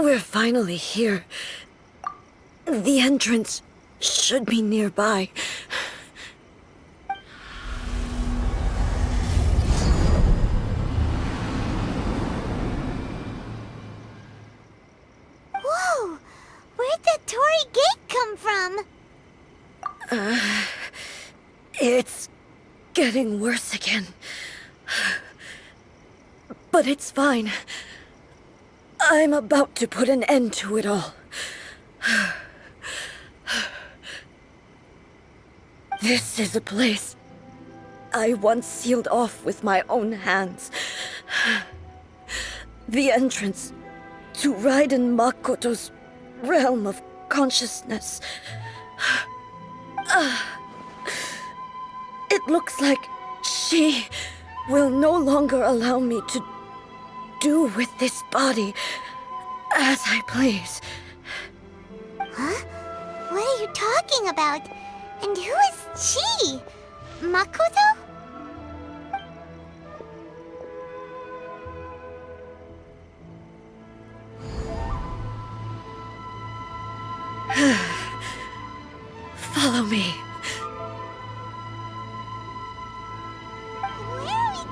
We're finally here. The entrance should be nearby. Whoa! Where'd the Torii Gate come from? It's getting worse again. But it's fine. I'm about to put an end to it all. This is a place I once sealed off with my own hands. The entrance to Raiden Makoto's realm of consciousness. It looks like she will no longer allow me to do with this body as I please. Huh? What are you talking about? And who is she? Makoto? Follow me. Where are we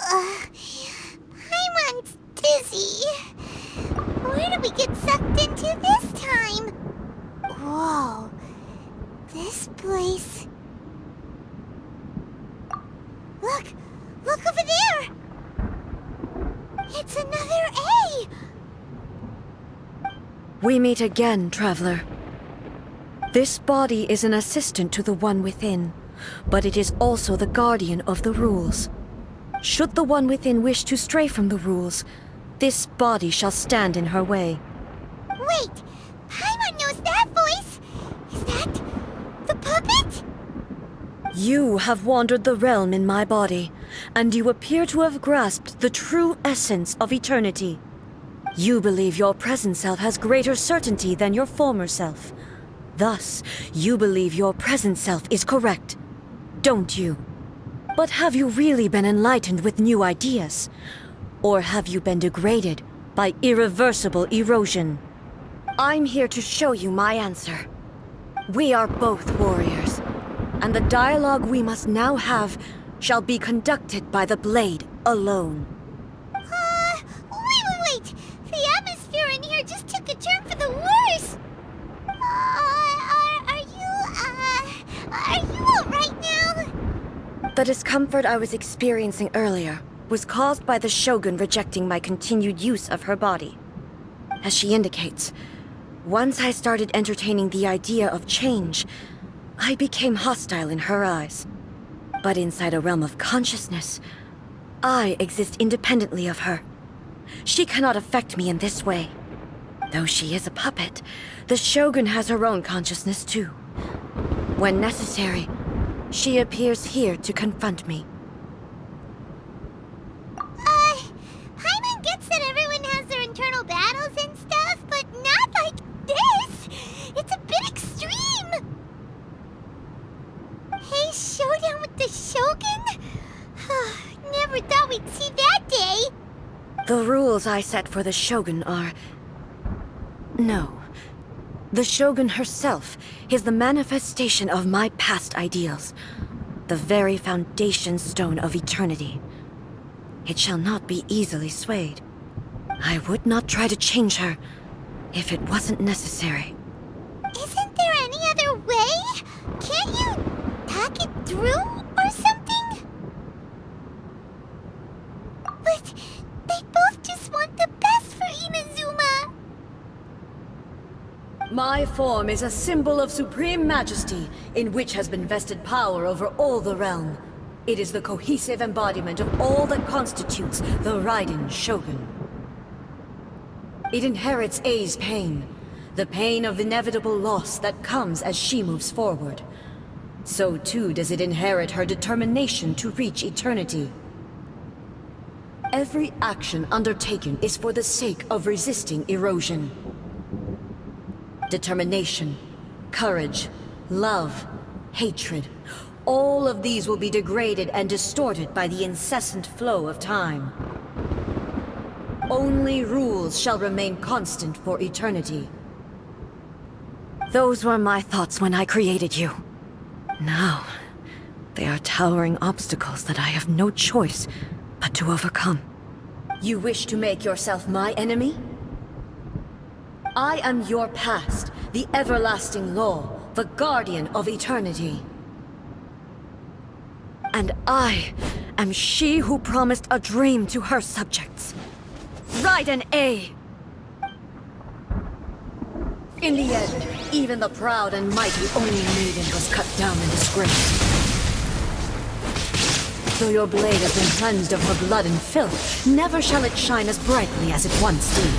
Paimon's dizzy. Where did we get sucked into this time? Whoa. This place... Look! Look over there! It's another A! We meet again, traveler. This body is an assistant to the one within, but it is also the guardian of the rules. Should the one within wish to stray from the rules, this body shall stand in her way. Wait! Paimon knows that voice! Is that... the puppet? You have wandered the realm in my body, and you appear to have grasped the true essence of eternity. You believe your present self has greater certainty than your former self. Thus, you believe your present self is correct, don't you? But have you really been enlightened with new ideas? Or have you been degraded by irreversible erosion? I'm here to show you my answer. We are both warriors, and the dialogue we must now have shall be conducted by the blade alone. Wait! The atmosphere in here just took a turn for the worse! Are you alright now? The discomfort I was experiencing earlier was caused by the Shogun rejecting my continued use of her body. As she indicates, once I started entertaining the idea of change, I became hostile in her eyes. But inside a realm of consciousness, I exist independently of her. She cannot affect me in this way. Though she is a puppet, the Shogun has her own consciousness too. When necessary, she appears here to confront me. Paimon gets that everyone has their internal battles and stuff, but not like this! It's a bit extreme! Hey, showdown with the Shogun? Never thought we'd see that day! The rules I set for the Shogun are... No. The Shogun herself is the manifestation of my past ideals. The very foundation stone of eternity. It shall not be easily swayed. I would not try to change her if it wasn't necessary. Isn't there any other way? Can't you talk it through or something? But they both just want the best for Inazuma. My form is a symbol of supreme majesty, in which has been vested power over all the realm. It is the cohesive embodiment of all that constitutes the Raiden Shogun. It inherits Ei's pain, the pain of inevitable loss that comes as she moves forward. so too does it inherit her determination to reach eternity. Every action undertaken is for the sake of resisting erosion. Determination, courage, love, hatred, all of these will be degraded and distorted by the incessant flow of time. Only rules shall remain constant for eternity. Those were my thoughts when I created you. Now, they are towering obstacles that I have no choice but to overcome. You wish to make yourself my enemy? I am your past, the everlasting law, the guardian of eternity. And I am she who promised a dream to her subjects. Raiden A. In the end, even the proud and mighty Oni maiden was cut down and disgraced. Though your blade has been cleansed of her blood and filth, never shall it shine as brightly as it once did.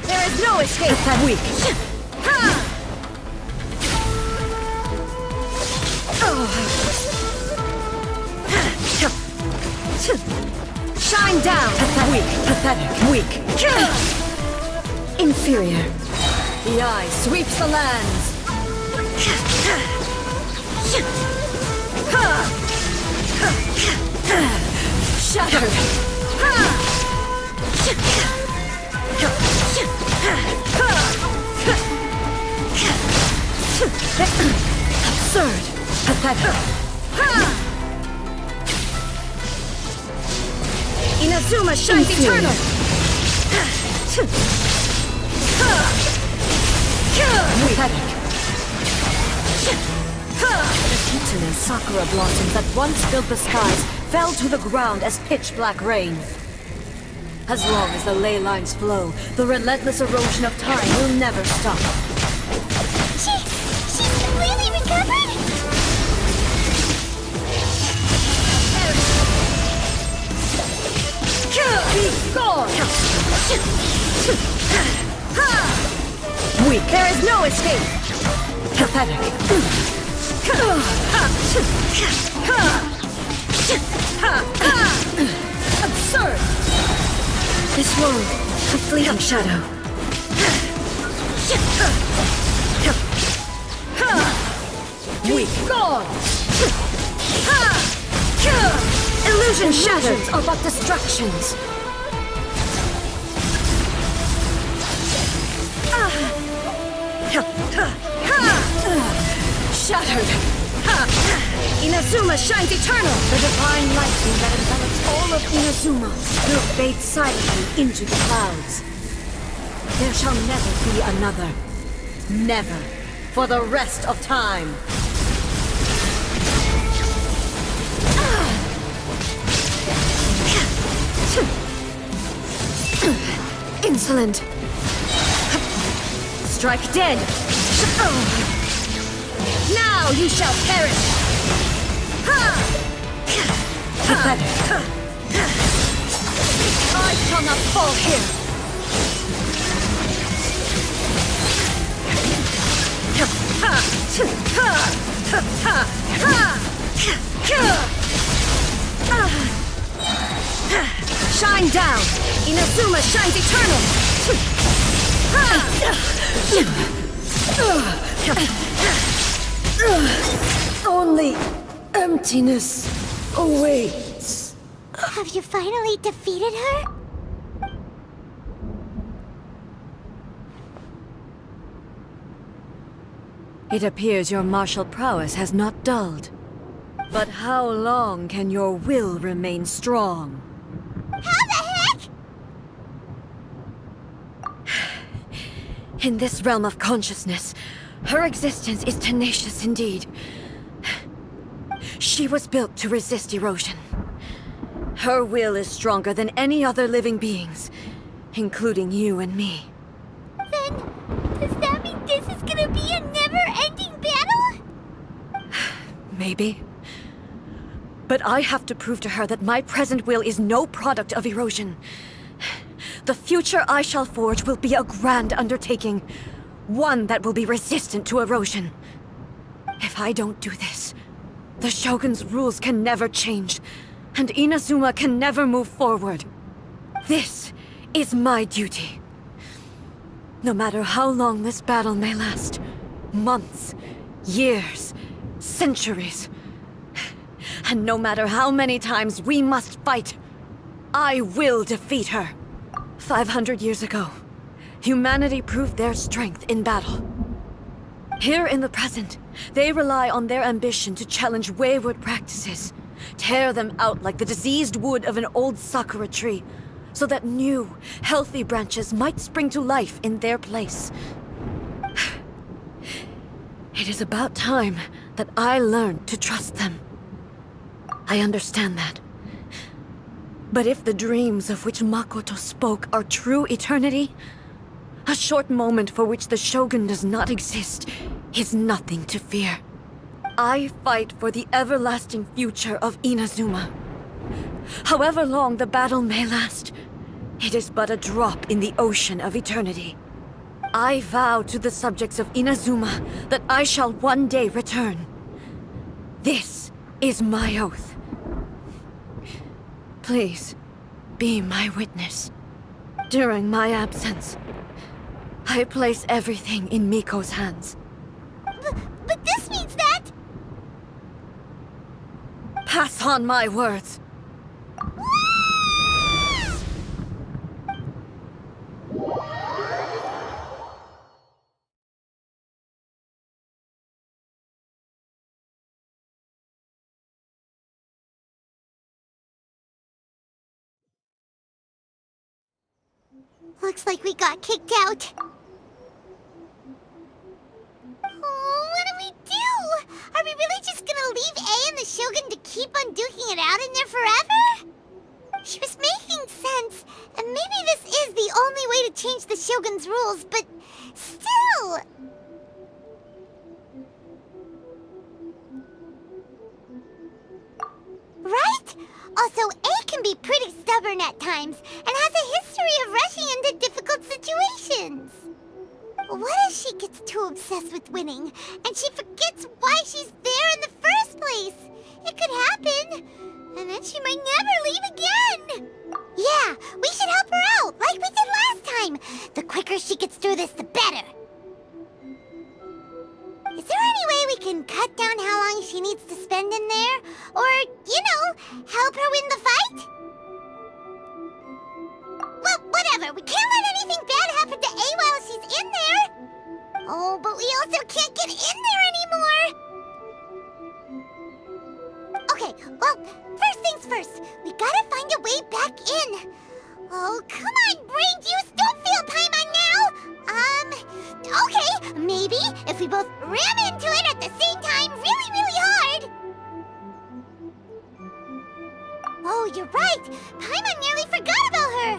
There is no escape that weak. Ha! Shine down! Pathetic, weak. Inferior. The eye sweeps the lands. Shattered. Absurd. Pathetic. Inazuma shines eternal! Pathetic. The titillant sakura blossoms that once filled the skies fell to the ground as pitch-black rain. As long as the ley lines flow, the relentless erosion of time will never stop. She's completely recovered? Be gone! Weak. There is no escape. Pathetic. Absurd. This world, a fleeting shadow. Weak. Gone. Illusion shatters are but distractions. Shattered. Inazuma shines eternal. The divine lightning that envelops all of Inazuma will fade silently into the clouds. There shall never be another. Never. For the rest of time. Insolent. Strike dead. Now you shall perish. Pathetic. I shall not fall here. Shine down! Inazuma shines eternal! Only emptiness awaits. Have you finally defeated her? It appears your martial prowess has not dulled. But how long can your will remain strong? How the heck? In this realm of consciousness, her existence is tenacious indeed. She was built to resist erosion. Her will is stronger than any other living being's, including you and me. Then, does that mean this is gonna be a never-ending battle? Maybe. But I have to prove to her that my present will is no product of erosion. The future I shall forge will be a grand undertaking, One that will be resistant to erosion. If I don't do this, the Shogun's rules can never change, and Inazuma can never move forward. This is my duty. No matter how long this battle may last, months, years, centuries, and no matter how many times we must fight, I will defeat her. 500 years ago, humanity proved their strength in battle. Here in the present, they rely on their ambition to challenge wayward practices, tear them out like the diseased wood of an old sakura tree, so that new, healthy branches might spring to life in their place. It is about time that I learned to trust them. I understand that. But if the dreams of which Makoto spoke are true eternity, a short moment for which the Shogun does not exist is nothing to fear. I fight for the everlasting future of Inazuma. However long the battle may last, it is but a drop in the ocean of eternity. I vow to the subjects of Inazuma that I shall one day return. This is my oath. Please, be my witness. During my absence, I place everything in Miko's hands. But this means that... Pass on my words. Looks like we got kicked out. Oh, what do we do? Are we really just gonna leave A and the Shogun to keep on duking it out in there forever? She was making sense, and maybe this is the only way to change the Shogun's rules, but still... Right? Also, A can be pretty stubborn at times, and has a history of rushing into difficult situations. What if she gets too obsessed with winning, and she forgets why she's there in the first place? It could happen, and then she might never leave again. Yeah, we should help her out, like we did last time. The quicker she gets through this, the better. Is there any way we can cut down how long she needs to spend in there? Or, help her win the fight? Well, whatever. We can't let anything bad happen to A while she's in there. Oh, but we also can't get in there anymore. Okay, well, first things first. We gotta find a way back in. Oh, come on, brain juice. Don't feel Paimon now. Okay, maybe if we both ram into it at the same time really, really hard. Oh, you're right. Paimon nearly forgot about her.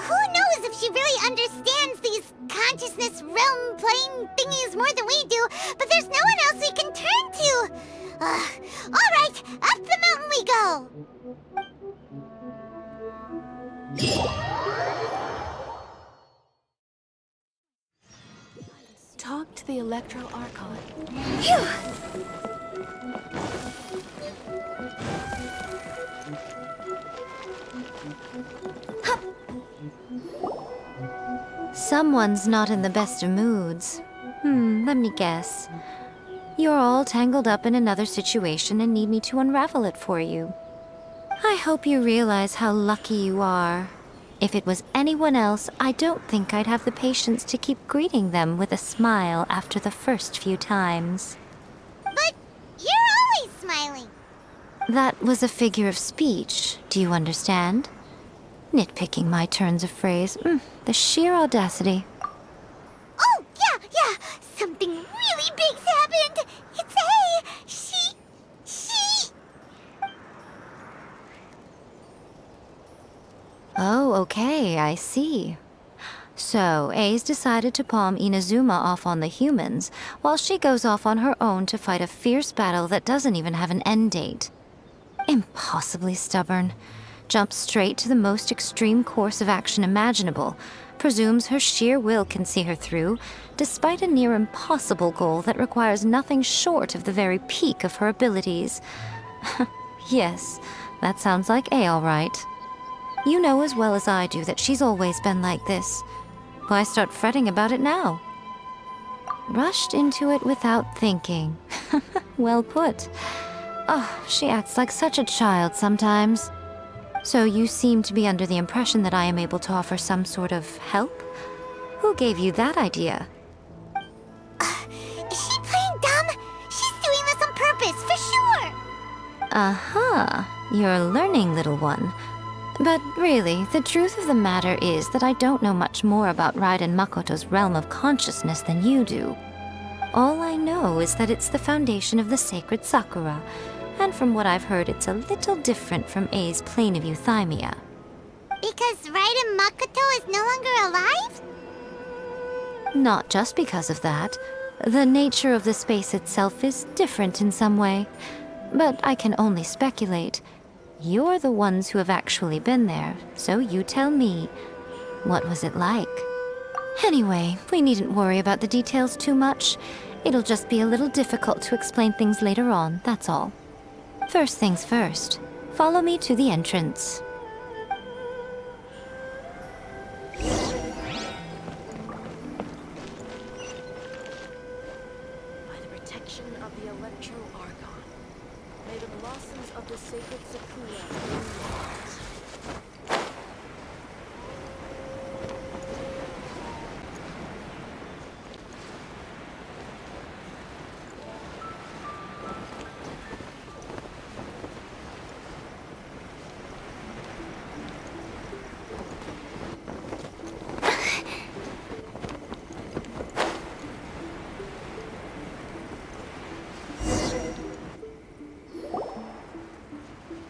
Who knows if she really understands these consciousness realm plane thingies more than we do, but there's no one else we can turn to. All right, up the mountain we go. Talk to the Electro Archon. Phew. Someone's not in the best of moods. Let me guess. You're all tangled up in another situation and need me to unravel it for you. I hope you realize how lucky you are. If it was anyone else, I don't think I'd have the patience to keep greeting them with a smile after the first few times. But you're always smiling. That was a figure of speech, do you understand? Nitpicking my turns of phrase. The sheer audacity. Oh, yeah. Something really big's happened. It's A. She... Oh, okay, I see. So, A's decided to palm Inazuma off on the humans, while she goes off on her own to fight a fierce battle that doesn't even have an end date. Impossibly stubborn. Jumps straight to the most extreme course of action imaginable, presumes her sheer will can see her through, despite a near impossible goal that requires nothing short of the very peak of her abilities. Yes, that sounds like A all right. You know as well as I do that she's always been like this. Why start fretting about it now? Rushed into it without thinking. Well put. Oh, she acts like such a child sometimes. So you seem to be under the impression that I am able to offer some sort of help? Who gave you that idea? Is she playing dumb? She's doing this on purpose, for sure! Aha, you're learning, little one. But really, the truth of the matter is that I don't know much more about Raiden Makoto's realm of consciousness than you do. All I know is that it's the foundation of the sacred Sakura, and from what I've heard, it's a little different from A's plane of euthymia. Because Raiden Makoto is no longer alive? Not just because of that. The nature of the space itself is different in some way. But I can only speculate. You're the ones who have actually been there, so you tell me. What was it like? Anyway, we needn't worry about the details too much. It'll just be a little difficult to explain things later on, that's all. First things first, follow me to the entrance. By the protection of the Electro-Argon, may the blossoms of the sacred Sakura bloom wide.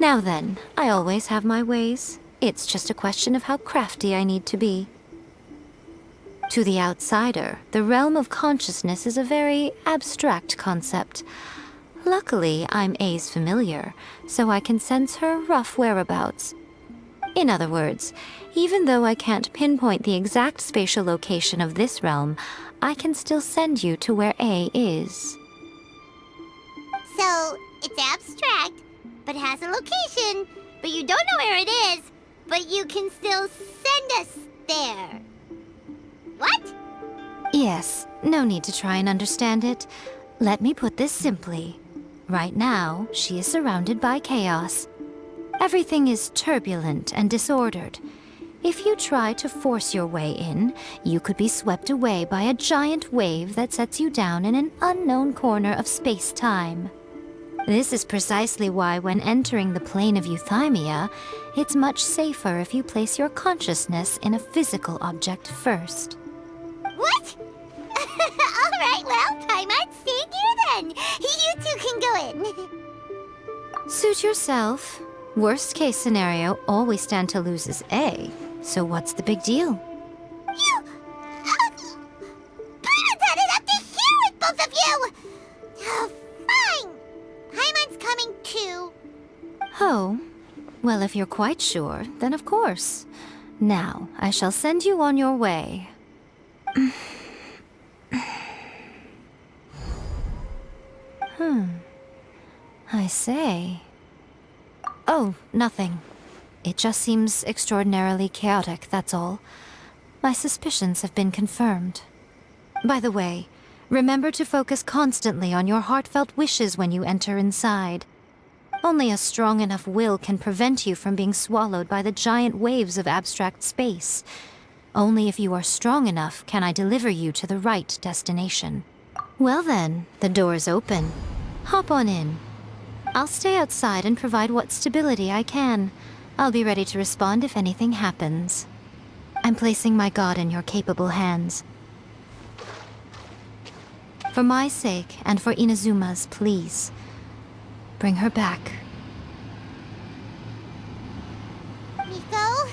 Now then, I always have my ways. It's just a question of how crafty I need to be. To the outsider, the realm of consciousness is a very abstract concept. Luckily, I'm A's familiar, so I can sense her rough whereabouts. In other words, even though I can't pinpoint the exact spatial location of this realm, I can still send you to where A is. So, it's abstract, but has a location, but you don't know where it is, but you can still send us there. What? Yes, no need to try and understand it. Let me put this simply. Right now, she is surrounded by chaos. Everything is turbulent and disordered. If you try to force your way in, you could be swept away by a giant wave that sets you down in an unknown corner of space-time. This is precisely why when entering the plane of euthymia, it's much safer if you place your consciousness in a physical object first. What? Alright, well, Paimon's staying here then. You two can go in. Suit yourself. Worst case scenario, all we stand to lose is A. So what's the big deal? You... Paimon's had it up to here with both of you! Oh, fine. Paimon's coming too. Oh, well, if you're quite sure, then of course. Now, I shall send you on your way. I say. Oh, nothing. It just seems extraordinarily chaotic, that's all. My suspicions have been confirmed. By the way, remember to focus constantly on your heartfelt wishes when you enter inside. Only a strong enough will can prevent you from being swallowed by the giant waves of abstract space. Only if you are strong enough can I deliver you to the right destination. Well then, the door's open. Hop on in. I'll stay outside and provide what stability I can. I'll be ready to respond if anything happens. I'm placing my god in your capable hands. For my sake, and for Inazuma's, please. Bring her back. Miko,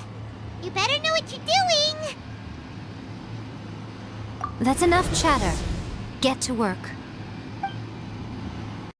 you better know what you're doing! That's enough chatter. Get to work.